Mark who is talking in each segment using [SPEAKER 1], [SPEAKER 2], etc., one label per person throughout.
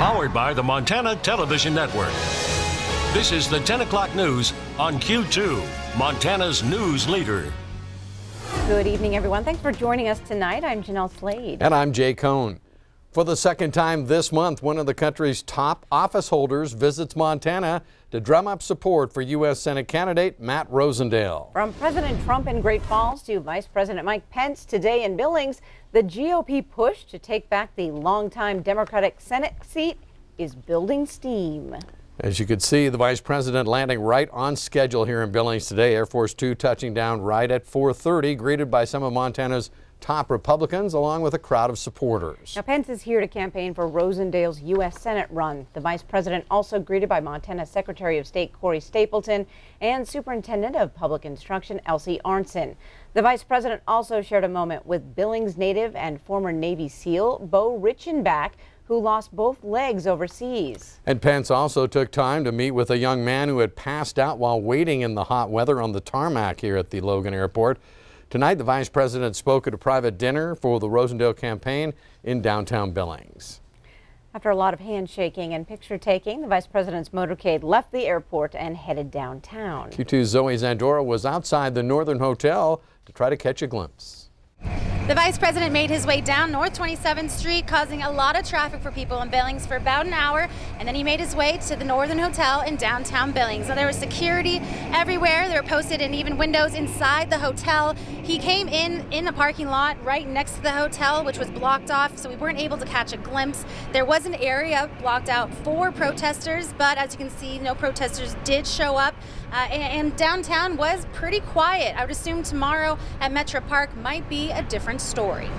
[SPEAKER 1] Powered by the Montana Television Network. This is the 10 o'clock news on Q2, Montana's news leader.
[SPEAKER 2] Good evening, everyone. Thanks for joining us tonight. I'm Jeanelle Slade.
[SPEAKER 3] And I'm Jay Cohn. For the second time this month, one of the country's top office holders visits Montana to drum up support for U.S. Senate candidate Matt Rosendale.
[SPEAKER 2] From President Trump in Great Falls to Vice President Mike Pence today in Billings, the GOP push to take back the longtime Democratic Senate seat is building steam.
[SPEAKER 3] As you can see, the vice president landing right on schedule here in Billings today. Air Force Two touching down right at 4:30, greeted by some of Montana's top Republicans along with a crowd of supporters.
[SPEAKER 2] Now, Pence is here to campaign for Rosendale's U.S. Senate run. The vice president also greeted by Montana Secretary of State Corey Stapleton and Superintendent of Public Instruction Elsie Arnson. The vice president also shared a moment with Billings native and former Navy SEAL Bo Richenbach, who lost both legs overseas. And Pence also took time to meet with a young man who had passed out while waiting in the hot weather on the tarmac here at the Logan Airport. Tonight, the vice president spoke at a private dinner for the Rosendale campaign in downtown Billings. After a lot of handshaking and picture taking, the vice president's motorcade left the airport and headed downtown. Q2's Zoe Zandora was outside the Northern Hotel to try to catch a glimpse.
[SPEAKER 4] The vice president made his way down North 27th Street, causing a lot of traffic for people in Billings for about an hour, and then he made his way to the Northern Hotel in downtown Billings. So there was security everywhere. They were posted in even windows inside the hotel. He came in the parking lot right next to the hotel, which was blocked off, so we weren't able to catch a glimpse. There was an area blocked out for protesters, but as you can see, no protesters did show up. And downtown was pretty quiet. I would assume tomorrow at Metro Park might be a different story.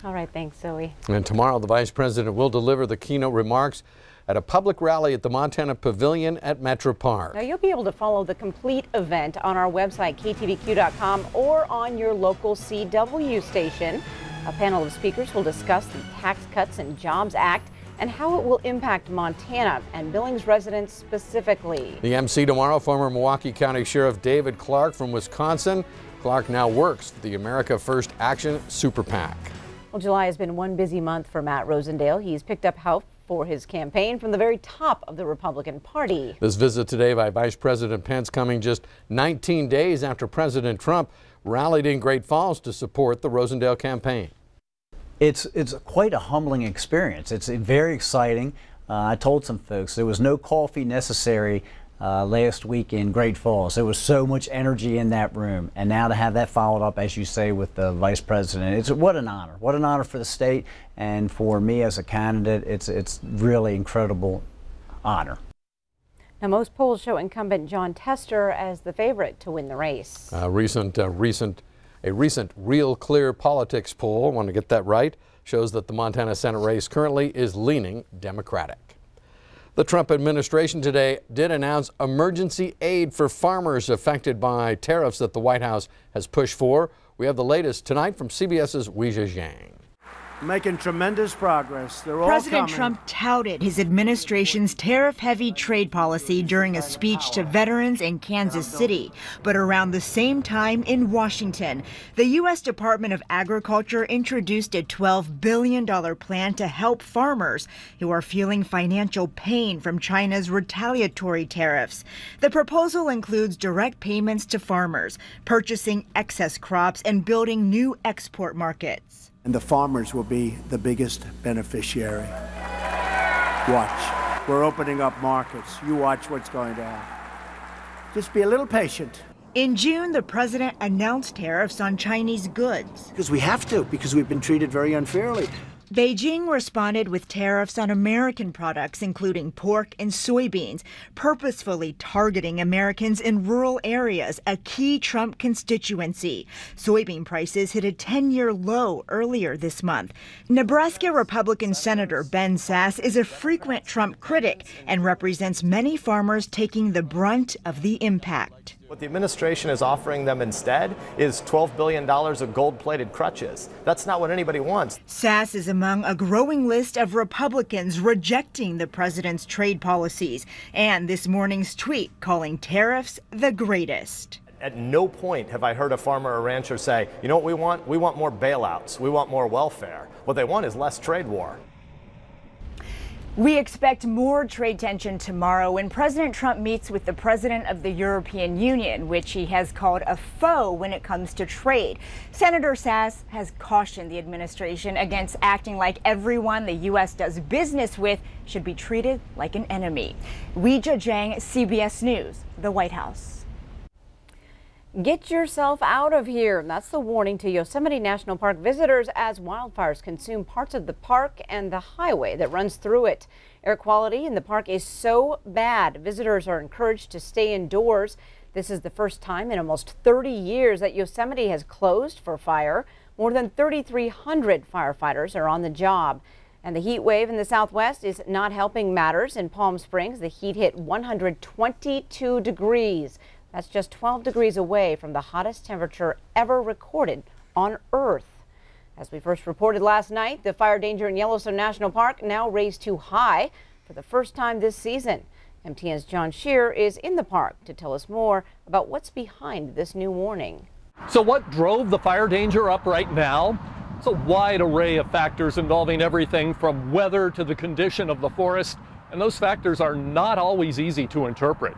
[SPEAKER 2] All right, thanks, Zoe.
[SPEAKER 3] And tomorrow, the vice president will deliver the keynote remarks at a public rally at the Montana Pavilion at Metro Park.
[SPEAKER 2] Now, you'll be able to follow the complete event on our website, ktvq.com, or on your local CW station. A panel of speakers will discuss the Tax Cuts and Jobs Act and how it will impact Montana and Billings residents specifically. The MC tomorrow, former Milwaukee County Sheriff David Clark from Wisconsin. Clark now works for the America First Action Super PAC. Well, July has been one busy month for Matt Rosendale. He's picked up help for his campaign from the very top of the Republican Party. This visit today by Vice President Pence coming just 19 days after President Trump rallied in Great Falls to support the Rosendale campaign.
[SPEAKER 5] It's quite a humbling experience. It's very exciting. I told some folks there was no coffee necessary last week in Great Falls. There was so much energy in that room, and now to have that followed up, as you say, with the vice president, what an honor. What an honor for the state, and for me as a candidate, it's really incredible honor.
[SPEAKER 2] Now, most polls show incumbent John Tester as the favorite to win the race. A recent Real Clear Politics poll, I want to get that right, shows that the Montana Senate race currently is leaning Democratic. The Trump administration today did announce emergency aid for farmers affected by tariffs that the White House has pushed for. We have the latest tonight from CBS's Weijia Zhang.
[SPEAKER 6] Making tremendous progress. They're all
[SPEAKER 7] President
[SPEAKER 6] coming.
[SPEAKER 7] Trump touted his administration's tariff-heavy trade policy during a speech to veterans in Kansas City. But around the same time in Washington, the U.S. Department of Agriculture introduced a $12 billion plan to help farmers who are feeling financial pain from China's retaliatory tariffs. The proposal includes direct payments to farmers, purchasing excess crops, and building new export markets.
[SPEAKER 6] And the farmers will be the biggest beneficiary. Watch. We're opening up markets. You watch what's going to happen. Just be a little patient.
[SPEAKER 7] In June, the president announced tariffs on Chinese goods.
[SPEAKER 6] Because we have to, because we've been treated very unfairly.
[SPEAKER 7] Beijing responded with tariffs on American products, including pork and soybeans, purposefully targeting Americans in rural areas, a key Trump constituency. Soybean prices hit a 10-year low earlier this month. Nebraska Republican Senator Ben Sasse is a frequent Trump critic and represents many farmers taking the brunt of the impact.
[SPEAKER 8] What the administration is offering them instead is $12 billion of gold-plated crutches. That's not what anybody wants.
[SPEAKER 7] Sasse is among a growing list of Republicans rejecting the president's trade policies and this morning's tweet calling tariffs the greatest.
[SPEAKER 8] At no point have I heard a farmer or rancher say, you know what we want? We want more bailouts. We want more welfare. What they want is less trade war.
[SPEAKER 7] We expect more trade tension tomorrow when President Trump meets with the president of the European Union, which he has called a foe when it comes to trade. Senator Sass has cautioned the administration against acting like everyone the U.S. does business with should be treated like an enemy. Weijia Zhang, CBS News, the White House.
[SPEAKER 2] Get yourself out of here. That's the warning to Yosemite National Park visitors as wildfires consume parts of the park and the highway that runs through it. Air quality in the park is so bad, visitors are encouraged to stay indoors. This is the first time in almost 30 years that Yosemite has closed for fire. More than 3,300 firefighters are on the job. And the heat wave in the southwest is not helping matters. In Palm Springs, the heat hit 122 degrees. That's just 12 degrees away from the hottest temperature ever recorded on Earth. As we first reported last night, the fire danger in Yellowstone National Park now raised too high for the first time this season. MTN's John Shearer is in the park to tell us more about what's behind this new warning.
[SPEAKER 9] So what drove the fire danger up right now? It's a wide array of factors involving everything from weather to the condition of the forest, and those factors are not always easy to interpret.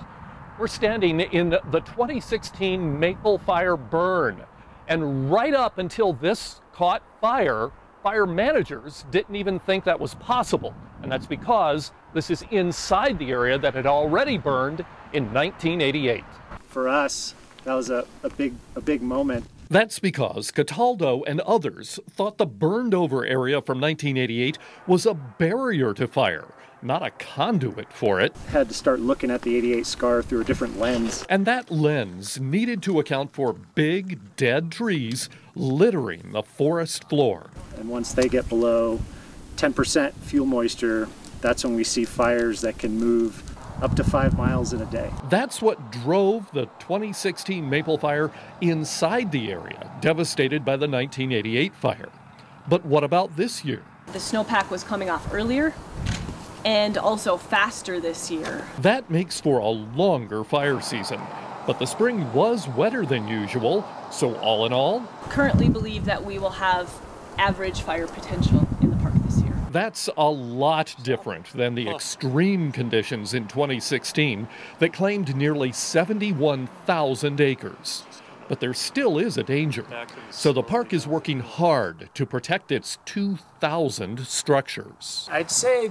[SPEAKER 9] We're standing in the 2016 Maple Fire burn, and right up until this caught fire, fire managers didn't even think that was possible, and that's because this is inside the area that had already burned in 1988.
[SPEAKER 10] For us, that was a big moment.
[SPEAKER 9] That's because Cataldo and others thought the burned over area from 1988 was a barrier to fire, not a conduit for it.
[SPEAKER 10] Had to start looking at the 88 scar through a different lens.
[SPEAKER 9] And that lens needed to account for big, dead trees littering the forest floor.
[SPEAKER 10] And once they get below 10% fuel moisture, that's when we see fires that can move up to 5 miles in a day.
[SPEAKER 9] That's what drove the 2016 Maple Fire inside the area, devastated by the 1988 fire. But what about this year?
[SPEAKER 11] The snowpack was coming off earlier and also faster this year.
[SPEAKER 9] That makes for a longer fire season, but the spring was wetter than usual, so all in all,
[SPEAKER 11] Currently believe that we will have average fire potential in the park this year.
[SPEAKER 9] that's a lot different than the extreme conditions in 2016 that claimed nearly 71,000 acres. But there still is a danger, so the park is working hard to protect its 2,000 structures.
[SPEAKER 12] I'd say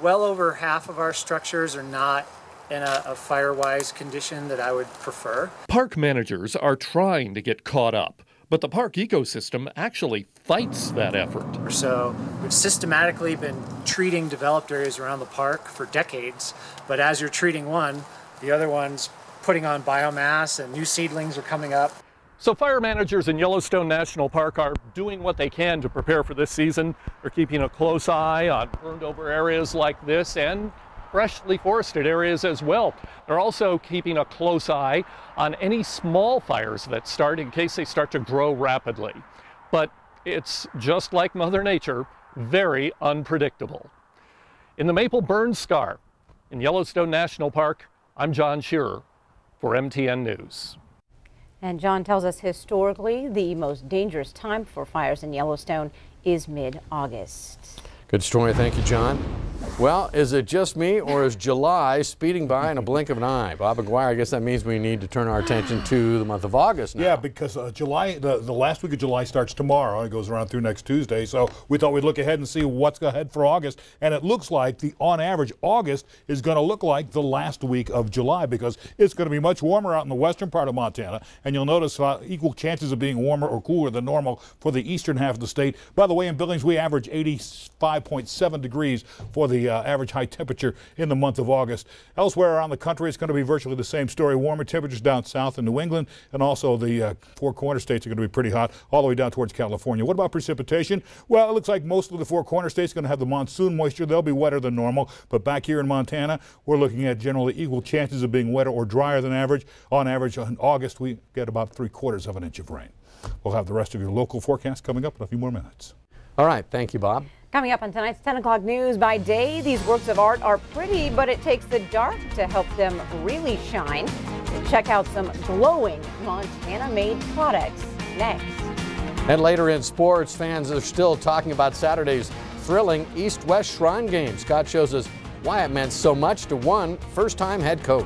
[SPEAKER 12] well over half of our structures are not in a fire-wise condition that I would prefer.
[SPEAKER 9] Park managers are trying to get caught up, but the park ecosystem actually fights that effort.
[SPEAKER 12] So we've systematically been treating developed areas around the park for decades, but as you're treating one, the other one's putting on biomass and new seedlings are coming up.
[SPEAKER 9] So fire managers in Yellowstone National Park are doing what they can to prepare for this season. They're keeping a close eye on burned over areas like this and freshly forested areas as well. They're also keeping a close eye on any small fires that start in case they start to grow rapidly. But it's just like Mother Nature, very unpredictable. In the Maple Burn Scar in Yellowstone National Park, I'm John Shearer for MTN News.
[SPEAKER 2] And John tells us historically the most dangerous time for fires in Yellowstone is mid-August.
[SPEAKER 3] Good story. Thank you, John. Well, is it just me, or is July speeding by in a blink of an eye? Bob McGuire, I guess that means we need to turn our attention to the month of August now.
[SPEAKER 13] Yeah, because July, the last week of July starts tomorrow. It goes around through next Tuesday. So we thought we'd look ahead and see what's ahead for August. And it looks like, on average, August is going to look like the last week of July because it's going to be much warmer out in the western part of Montana. And you'll notice equal chances of being warmer or cooler than normal for the eastern half of the state. By the way, in Billings, we average 85.7 degrees for the average high temperature in the month of August. Elsewhere around the country, it's going to be virtually the same story. Warmer temperatures down south in New England, and also the Four Corner states are going to be pretty hot all the way down towards California. What about precipitation? Well, it looks like most of the Four Corner states are going to have the monsoon moisture. They'll be wetter than normal, but back here in Montana, we're looking at generally equal chances of being wetter or drier than average. On average, in August, we get about 3/4 of an inch of rain. We'll have the rest of your local forecast coming up in a few more minutes.
[SPEAKER 3] All right. Thank you, Bob.
[SPEAKER 2] Coming up on tonight's 10 o'clock news, by day, these works of art are pretty, but it takes the dark to help them really shine. We'll check out some glowing Montana-made products next.
[SPEAKER 3] And later in sports, fans are still talking about Saturday's thrilling East-West Shrine game. Scott shows us why it meant so much to one first-time head coach.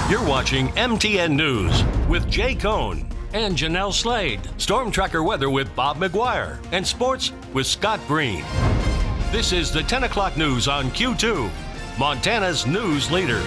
[SPEAKER 1] You're watching MTN News with Jay Cohn and Jeanelle Slade. Storm Tracker weather with Bob McGuire. And sports with Scott Green. This is the 10 o'clock news on Q2, Montana's news leader.